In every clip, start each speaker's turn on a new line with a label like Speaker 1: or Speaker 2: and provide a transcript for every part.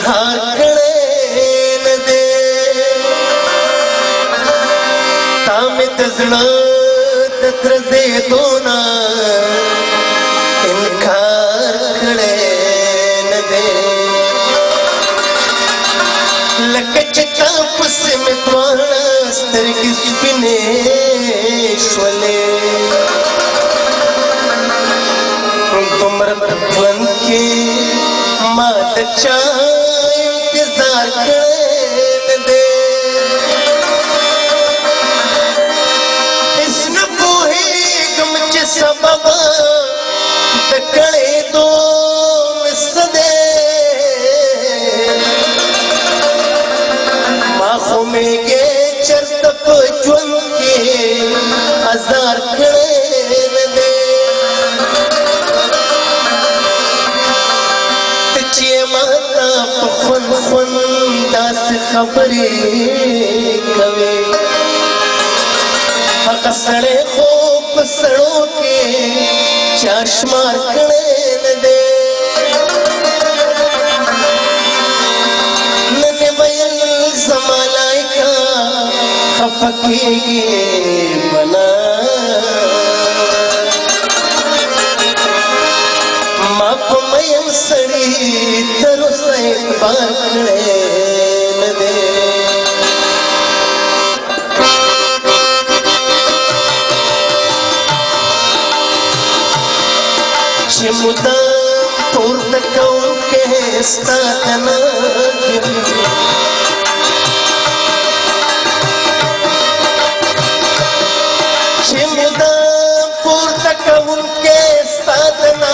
Speaker 1: इजहार कड़े न दे तामे तजला तत्रजे दोना इनकार कड़े न दे लकचका पुसे में द्वारा स्तरगिस बिने श्वले तुमर प्रभुवन के मात चाय इंतजार करने दे इसने पूहे गमच सबब तकड़े दो मिसदे माखों में गे चरतप ज्वन के हजार करने दे माता पखन खन दास खबरे कवे हक सड़े खूब सड़ों के चश्मार कड़े न दे नने बयल जमालाई का खफकी बना मयम सड़ी तरो से बार खड़े न दे चिमुदा पूर्त कौन के स्थातना चिमुदा पूर्त कौन के स्थातना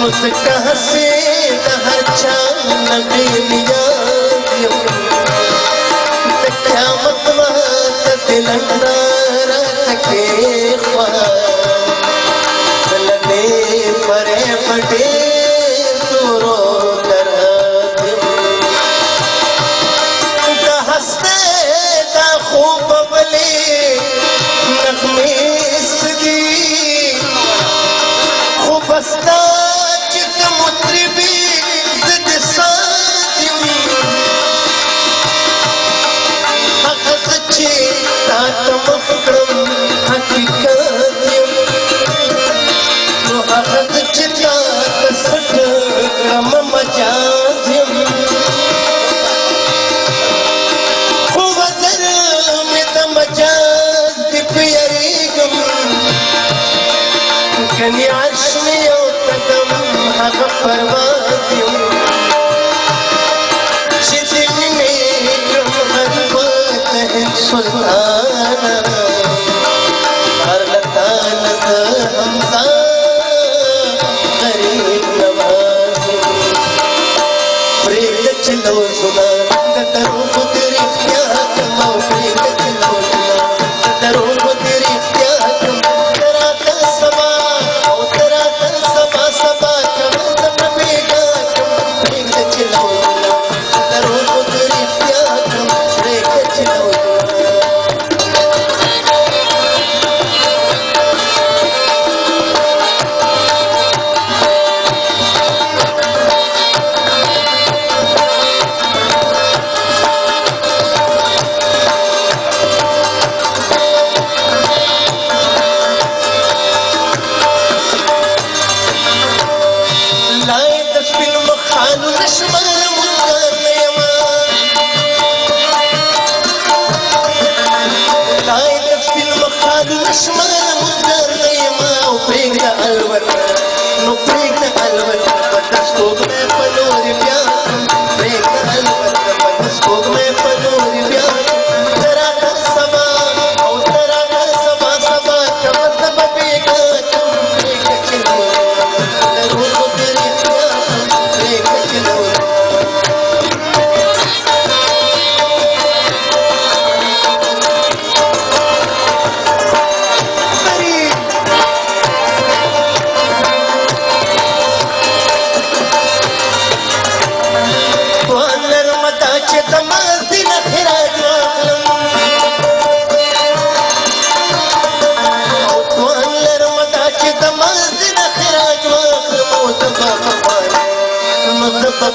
Speaker 1: मुझका हसी हर चांद नबी लिया क्या मतलब दिलंदा रखे लगे परे बड़े दूरो का हंसते का खूब बबली नगमे सदी खूब हंसता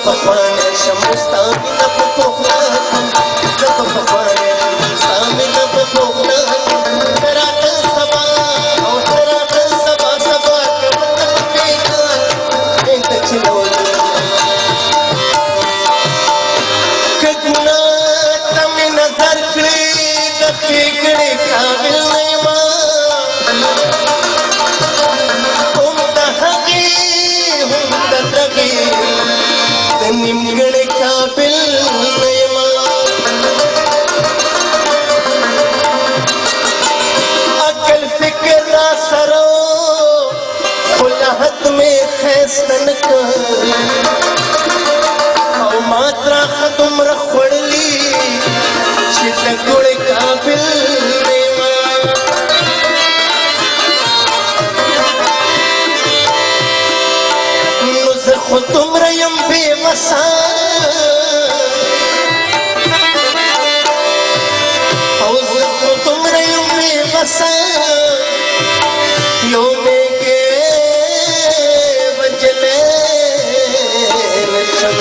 Speaker 1: پخوانه شمستا مینه په پخلا زه به پخوانه ستا مینه په پخلا ته راته سبا او ته راته سبا سبا کوم ته په پیکان پرېږده چې لولو که ګناه ته مې نظر کړې د ښېګڼې قابل نه یمه هم د هغې هم د دغې د نیمګړې قابل نه یمه عقل فکر را سره خو له حد مې ښایسته نه کړ او ما تراخه دومره خوړلي چې د ګوړې قابل نه یمه نو زه خو دومره یم بېوسه او زه خو دومره یم بېوسه یو میږی وجلی نشم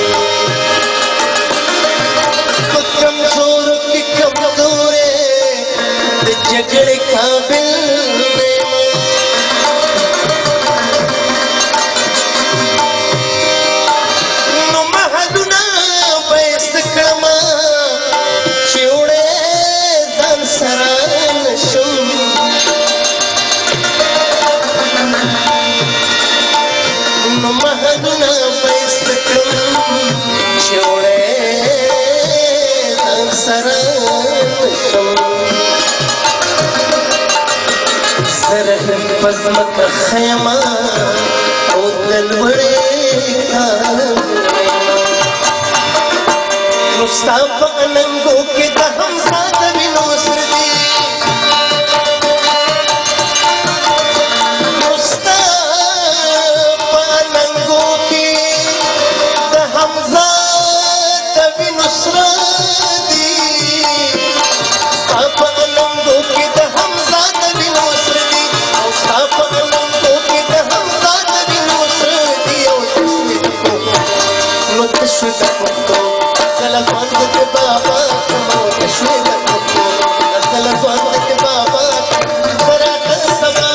Speaker 1: په کمزورو کې کمزورې د جګړې قابل نه یم نو محلونه به یې څه کړمه چې وړې ځان سره نشم نو محلونه به یې څه کړم چې وړې ځان سره نشم زه رحم په ځمکه ښه یمه او د لوړې نو ستا په اننګو کې د حمزه د وینو سره دي نو ستا په اننګو کې د حمزه د وینو سره دي ستا په اننګو کې د حمزه د وینو سره دي او ستا په اننګو کې د حمزه د وینو سره دي او نو تشوي د پښتو زلفان د بابا کمو تشوي د پښتو زلفان د بابا تراته سبا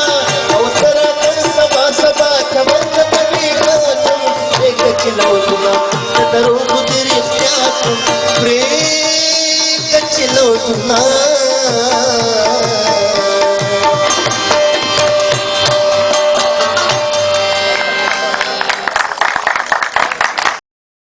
Speaker 1: او تراته سبا سبا کمر د پریګا کوم یک چلوزنا د دروغ د رښتیا کوم پرېږده چې لوزنا